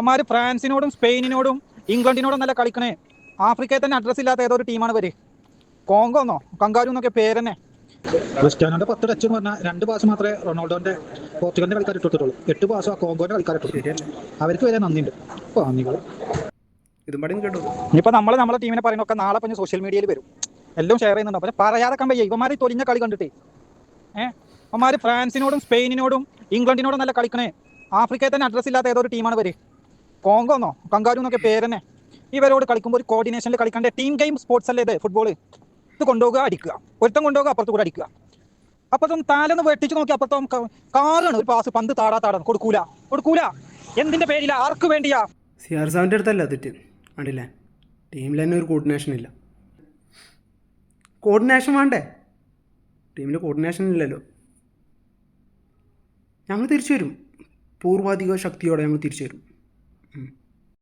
അവന്മാർ ഫ്രാൻസിനോടും സ്പെയിനിനോടും ഇംഗ്ലണ്ടിനോടും നല്ല കളിക്കണേ. ആഫ്രിക്കയിൽ തന്നെ അഡ്രസ് ഇല്ലാത്ത ഏതൊരു ടീമാണ് ഇവര്. കോങ്കോ എന്നോ കങ്കാരു എന്നൊക്കെ പേര് തന്നെ. ക്രിസ്ത്യാനോന്റെ 10 ടച്ച് എന്ന് പറഞ്ഞാൽ 2 പാസ് മാത്രമേ റൊണാൾഡോന്റെ പോർച്ചുഗലിന്റെ കളിക്കാർ ഇട്ടിട്ടുള്ളൂ. 8 പാസ് ആ കോങ്കോന്റെ കളിക്കാർ ഇട്ടിട്ടുള്ളൂ. അവർക്ക് വരെ നന്ദിയുണ്ട്. ഇനിയിപ്പോൾ നമ്മളെ ടീമിനെ പറയുന്നൊക്കെ നാളെ പിന്നെ സോഷ്യൽ മീഡിയയിൽ വരും, എല്ലാം ഷെയർ ചെയ്യുന്നുണ്ടോ. പക്ഷെ പറയാതെ കമ്പയ്യ ഇവന്മാർ തൊലിഞ്ഞ കളി കണ്ടിട്ടേ. അവന്മാർ ഫ്രാൻസിനോടും സ്പെയിനിനോടും ഇംഗ്ലണ്ടിനോടും നല്ല കളിക്കണേ. ആഫ്രിക്കയിൽ തന്നെ അഡ്രസ് ഇല്ലാത്ത ഏതൊരു ടീമാണ് ഇവര്. കോങ്കോ എന്നോ കങ്കാരു എന്നൊക്കെ പേര് തന്നെ. ഇവരോട് കളിക്കുമ്പോൾ ഒരു കോർഡിനേഷനിൽ കളിക്കേണ്ട ടീം ഗെയിം സ്പോർട്സ് അല്ലേ ഇത് ഫുട്ബോൾ. ഇത് കൊണ്ടുപോകുക, അടിക്കുക, ഒരുത്തം കൊണ്ടുപോകുക, അപ്പുറത്ത് കൂടെ അടിക്കുക. അപ്പുറത്തും താലൊന്ന് വെട്ടിച്ച് നോക്കി, അപ്പുറത്തും കാറാണ് ഒരു പാസ്, പന്ത് താടാ കൊടുക്കൂല. എന്തിന്റെ പേരില്ല, ആർക്ക് വേണ്ടിയാ? CR7 അടുത്തല്ല തെറ്റ്. കണ്ടില്ലേ, ടീമിൽ തന്നെ ഒരു കോർഡിനേഷൻ ഇല്ല. കോർഡിനേഷൻ വേണ്ടേ? ടീമിൽ കോർഡിനേഷൻ ഇല്ലല്ലോ. നമ്മൾ തിരിച്ചു വരും, പൂർവാധിക ശക്തിയോടെ നമ്മൾ തിരിച്ചു വരും.